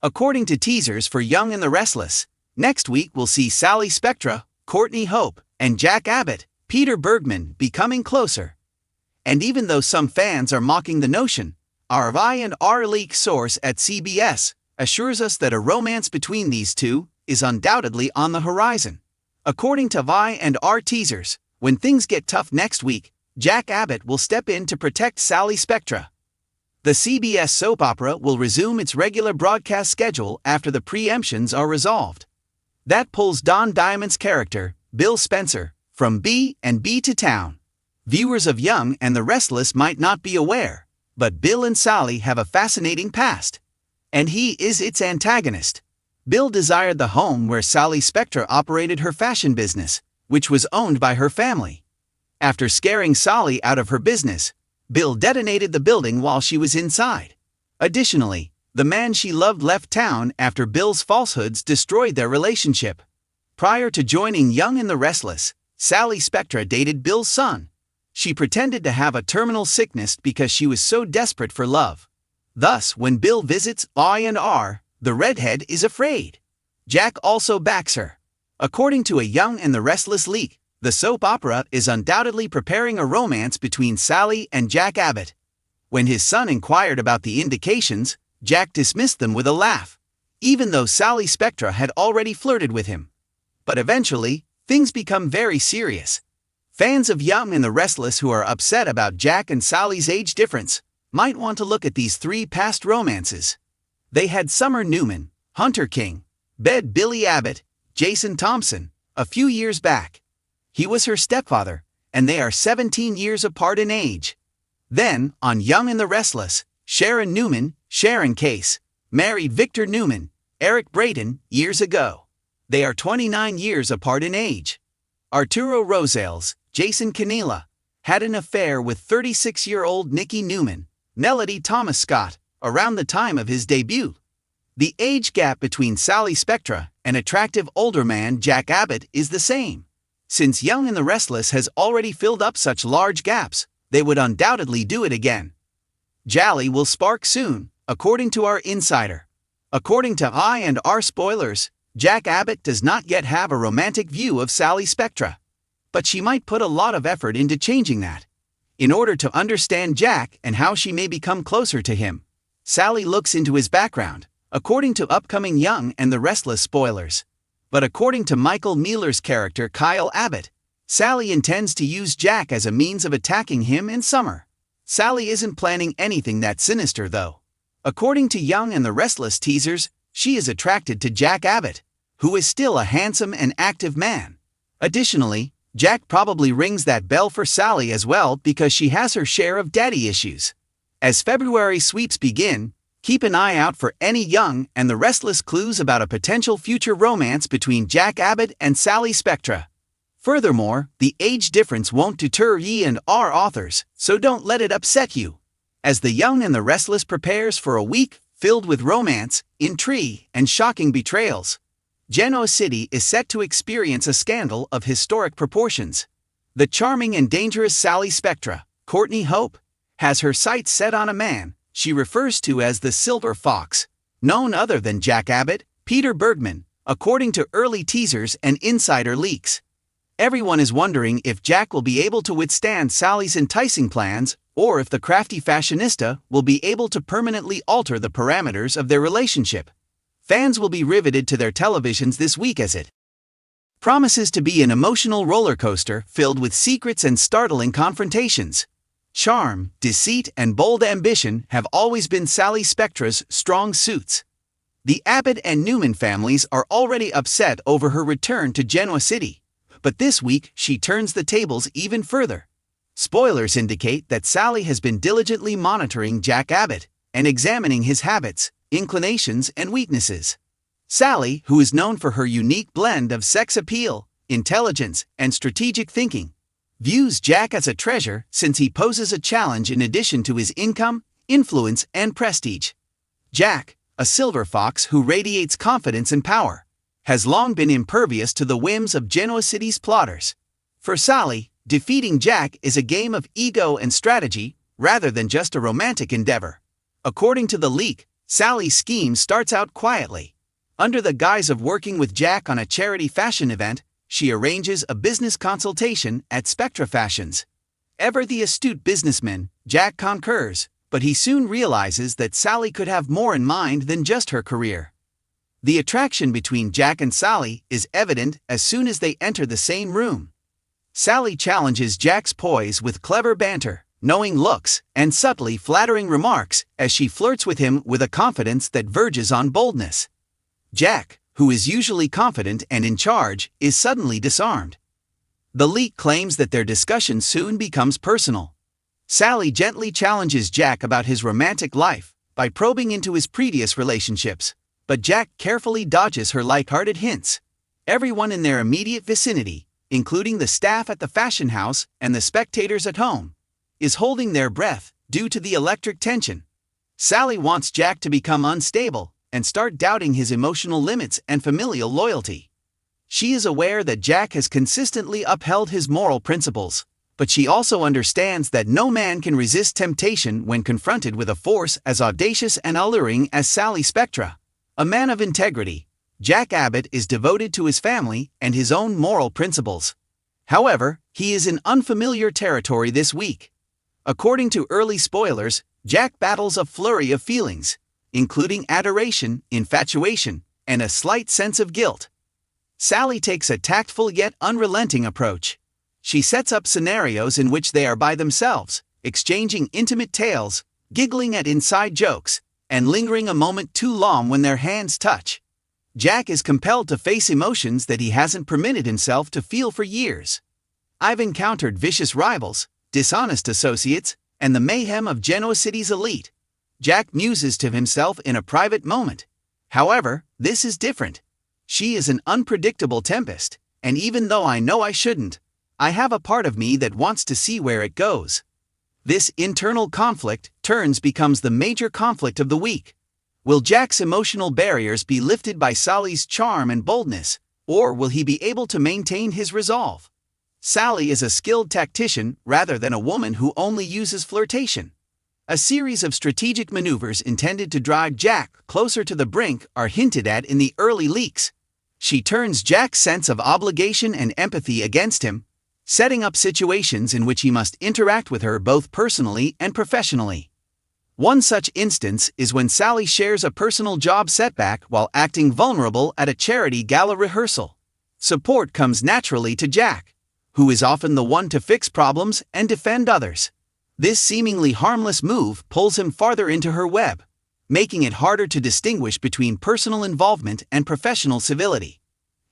According to teasers for Young and the Restless, next week we'll see Sally Spectra, Courtney Hope, and Jack Abbott, Peter Bergman, becoming closer. And even though some fans are mocking the notion, our V&R leak source at CBS assures us that a romance between these two is undoubtedly on the horizon. According to V&R teasers, when things get tough next week, Jack Abbott will step in to protect Sally Spectra. The CBS soap opera will resume its regular broadcast schedule after the preemptions are resolved. That pulls Don Diamond's character, Bill Spencer, from B&B to town. Viewers of Young and the Restless might not be aware, but Bill and Sally have a fascinating past. And he is its antagonist. Bill desired the home where Sally Spectra operated her fashion business, which was owned by her family. After scaring Sally out of her business, Bill detonated the building while she was inside. Additionally, the man she loved left town after Bill's falsehoods destroyed their relationship. Prior to joining Young and the Restless, Sally Spectra dated Bill's son. She pretended to have a terminal sickness because she was so desperate for love. Thus, when Bill visits V&R, the redhead is afraid. Jack also backs her. According to a Young and the Restless leak, the soap opera is undoubtedly preparing a romance between Sally and Jack Abbott. When his son inquired about the indications, Jack dismissed them with a laugh, even though Sally Spectra had already flirted with him. But eventually, things become very serious. Fans of Young and the Restless who are upset about Jack and Sally's age difference might want to look at these three past romances. They had Summer Newman, Hunter King, Bed Billy Abbott, Jason Thompson, a few years back. He was her stepfather, and they are 17 years apart in age. Then, on Young and the Restless, Sharon Newman, Sharon Case, married Victor Newman, Eric Brayton, years ago. They are 29 years apart in age. Arturo Rosales, Jason Canela, had an affair with 36-year-old Nikki Newman, Melody Thomas Scott, around the time of his debut. The age gap between Sally Spectra and attractive older man Jack Abbott is the same. Since Young and the Restless has already filled up such large gaps, they would undoubtedly do it again. Jolly will spark soon, according to our insider. According to V&R spoilers, Jack Abbott does not yet have a romantic view of Sally Spectra. But she might put a lot of effort into changing that. In order to understand Jack and how she may become closer to him, Sally looks into his background, according to upcoming Young and the Restless spoilers. But according to Michael Mealer's character Kyle Abbott, Sally intends to use Jack as a means of attacking him and Summer. Sally isn't planning anything that sinister though. According to Young and the Restless teasers, she is attracted to Jack Abbott, who is still a handsome and active man. Additionally, Jack probably rings that bell for Sally as well because she has her share of daddy issues. As February sweeps begin, keep an eye out for any Young and the Restless clues about a potential future romance between Jack Abbott and Sally Spectra. Furthermore, the age difference won't deter V&R authors, so don't let it upset you. As the Young and the Restless prepares for a week filled with romance, intrigue, and shocking betrayals, Genoa City is set to experience a scandal of historic proportions. The charming and dangerous Sally Spectra, Courtney Hope, has her sights set on a man she refers to as the Silver Fox, known other than Jack Abbott, Peter Bergman, according to early teasers and insider leaks. Everyone is wondering if Jack will be able to withstand Sally's enticing plans, or if the crafty fashionista will be able to permanently alter the parameters of their relationship. Fans will be riveted to their televisions this week as it promises to be an emotional roller coaster filled with secrets and startling confrontations. Charm, deceit, and bold ambition have always been Sally Spectra's strong suits. The Abbott and Newman families are already upset over her return to Genoa City, but this week she turns the tables even further. Spoilers indicate that Sally has been diligently monitoring Jack Abbott and examining his habits, inclinations, and weaknesses. Sally, who is known for her unique blend of sex appeal, intelligence, and strategic thinking, views Jack as a treasure since he poses a challenge in addition to his income, influence, and prestige. Jack, a silver fox who radiates confidence and power, has long been impervious to the whims of Genoa City's plotters. For Sally, defeating Jack is a game of ego and strategy rather than just a romantic endeavor. According to the leak, Sally's scheme starts out quietly. Under the guise of working with Jack on a charity fashion event, she arranges a business consultation at Spectra Fashions. Ever the astute businessman, Jack concurs, but he soon realizes that Sally could have more in mind than just her career. The attraction between Jack and Sally is evident as soon as they enter the same room. Sally challenges Jack's poise with clever banter, knowing looks, and subtly flattering remarks as she flirts with him with a confidence that verges on boldness. Jack, who is usually confident and in charge, is suddenly disarmed. The leak claims that their discussion soon becomes personal. Sally gently challenges Jack about his romantic life by probing into his previous relationships, but Jack carefully dodges her light-hearted hints. Everyone in their immediate vicinity, including the staff at the fashion house and the spectators at home, is holding their breath due to the electric tension. Sally wants Jack to become unstable and start doubting his emotional limits and familial loyalty. She is aware that Jack has consistently upheld his moral principles, but she also understands that no man can resist temptation when confronted with a force as audacious and alluring as Sally Spectra. A man of integrity, Jack Abbott is devoted to his family and his own moral principles. However, he is in unfamiliar territory this week. According to early spoilers, Jack battles a flurry of feelings, including adoration, infatuation, and a slight sense of guilt. Sally takes a tactful yet unrelenting approach. She sets up scenarios in which they are by themselves, exchanging intimate tales, giggling at inside jokes, and lingering a moment too long when their hands touch. Jack is compelled to face emotions that he hasn't permitted himself to feel for years. I've encountered vicious rivals, dishonest associates, and the mayhem of Genoa City's elite. Jack muses to himself in a private moment. However, this is different. She is an unpredictable tempest, and even though I know I shouldn't, I have a part of me that wants to see where it goes. This internal conflict becomes the major conflict of the week. Will Jack's emotional barriers be lifted by Sally's charm and boldness, or will he be able to maintain his resolve? Sally is a skilled tactician rather than a woman who only uses flirtation. A series of strategic maneuvers intended to drive Jack closer to the brink are hinted at in the early leaks. She turns Jack's sense of obligation and empathy against him, setting up situations in which he must interact with her both personally and professionally. One such instance is when Sally shares a personal job setback while acting vulnerable at a charity gala rehearsal. Support comes naturally to Jack, who is often the one to fix problems and defend others. This seemingly harmless move pulls him farther into her web, making it harder to distinguish between personal involvement and professional civility.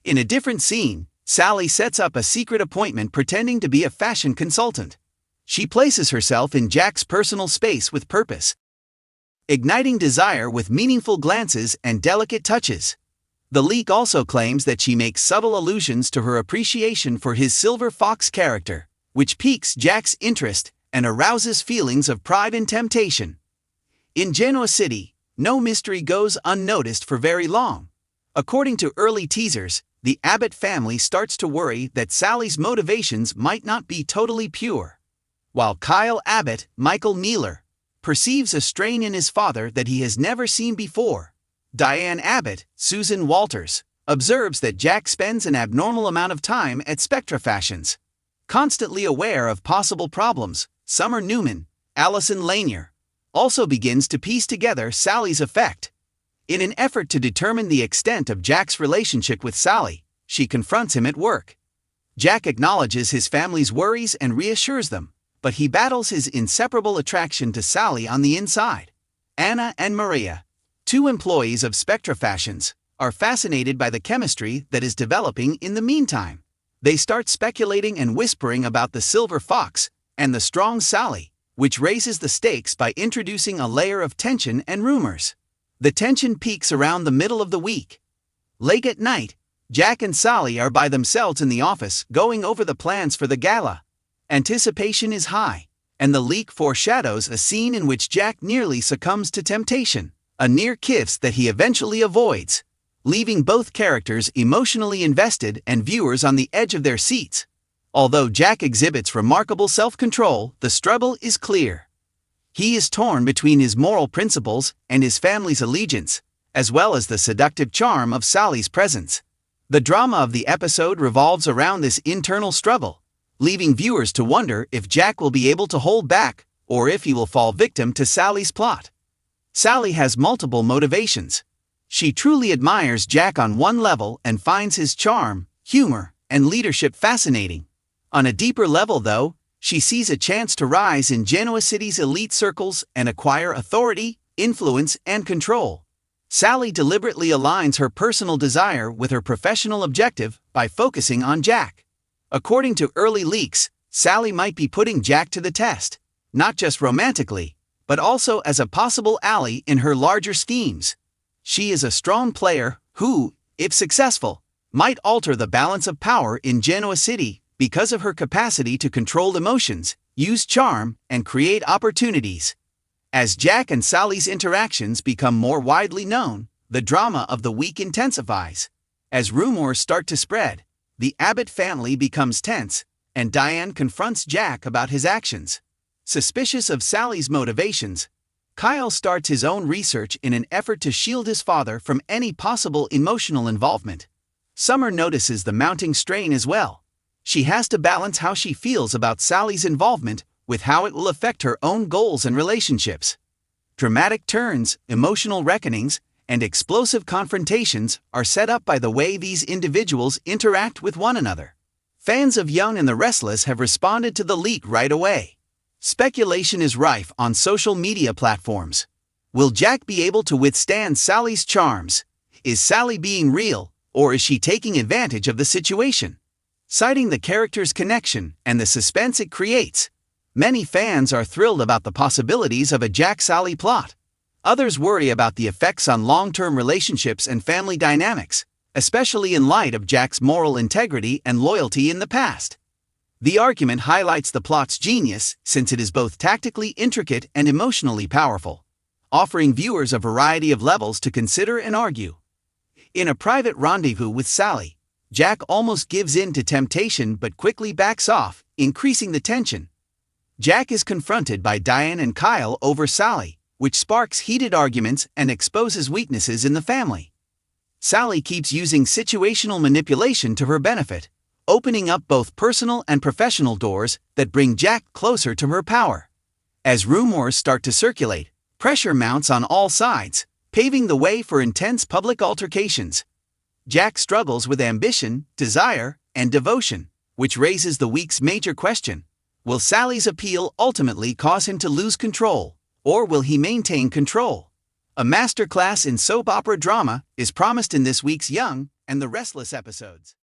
In a different scene, Sally sets up a secret appointment pretending to be a fashion consultant. She places herself in Jack's personal space with purpose, igniting desire with meaningful glances and delicate touches. The leak also claims that she makes subtle allusions to her appreciation for his silver fox character, which piques Jack's interest and arouses feelings of pride and temptation. In Genoa City, no mystery goes unnoticed for very long. According to early teasers, the Abbott family starts to worry that Sally's motivations might not be totally pure. While Kyle Abbott, Michael Mealer, perceives a strain in his father that he has never seen before, Diane Abbott, Susan Walters, observes that Jack spends an abnormal amount of time at Spectra Fashions. Constantly aware of possible problems, Summer Newman, Allison Lanier, also begins to piece together Sally's effect. In an effort to determine the extent of Jack's relationship with Sally, she confronts him at work. Jack acknowledges his family's worries and reassures them, but he battles his inseparable attraction to Sally on the inside. Anna and Maria, two employees of Spectra Fashions, are fascinated by the chemistry that is developing in the meantime. They start speculating and whispering about the silver fox and the strong Sally, which raises the stakes by introducing a layer of tension and rumors. The tension peaks around the middle of the week. Late at night, Jack and Sally are by themselves in the office going over the plans for the gala. Anticipation is high, and the leak foreshadows a scene in which Jack nearly succumbs to temptation, a near kiss that he eventually avoids, leaving both characters emotionally invested and viewers on the edge of their seats. Although Jack exhibits remarkable self-control, the struggle is clear. He is torn between his moral principles and his family's allegiance, as well as the seductive charm of Sally's presence. The drama of the episode revolves around this internal struggle, leaving viewers to wonder if Jack will be able to hold back or if he will fall victim to Sally's plot. Sally has multiple motivations. She truly admires Jack on one level and finds his charm, humor, and leadership fascinating. On a deeper level, though, she sees a chance to rise in Genoa City's elite circles and acquire authority, influence, and control. Sally deliberately aligns her personal desire with her professional objective by focusing on Jack. According to early leaks, Sally might be putting Jack to the test, not just romantically, but also as a possible ally in her larger schemes. She is a strong player who, if successful, might alter the balance of power in Genoa City because of her capacity to control emotions, use charm, and create opportunities. As Jack and Sally's interactions become more widely known, the drama of the week intensifies. As rumors start to spread, the Abbott family becomes tense, and Diane confronts Jack about his actions. Suspicious of Sally's motivations, Kyle starts his own research in an effort to shield his father from any possible emotional involvement. Summer notices the mounting strain as well. She has to balance how she feels about Sally's involvement with how it will affect her own goals and relationships. Dramatic turns, emotional reckonings, and explosive confrontations are set up by the way these individuals interact with one another. Fans of Young and the Restless have responded to the leak right away. Speculation is rife on social media platforms. Will Jack be able to withstand Sally's charms? Is Sally being real, or is she taking advantage of the situation? Citing the characters' connection and the suspense it creates, many fans are thrilled about the possibilities of a Jack-Sally plot. Others worry about the effects on long-term relationships and family dynamics, especially in light of Jack's moral integrity and loyalty in the past. The argument highlights the plot's genius since it is both tactically intricate and emotionally powerful, offering viewers a variety of levels to consider and argue. In a private rendezvous with Sally, Jack almost gives in to temptation but quickly backs off, increasing the tension. Jack is confronted by Diane and Kyle over Sally, which sparks heated arguments and exposes weaknesses in the family. Sally keeps using situational manipulation to her benefit, opening up both personal and professional doors that bring Jack closer to her power. As rumors start to circulate, pressure mounts on all sides, paving the way for intense public altercations. Jack struggles with ambition, desire, and devotion, which raises the week's major question. Will Sally's appeal ultimately cause him to lose control, or will he maintain control? A masterclass in soap opera drama is promised in this week's Young and the Restless episodes.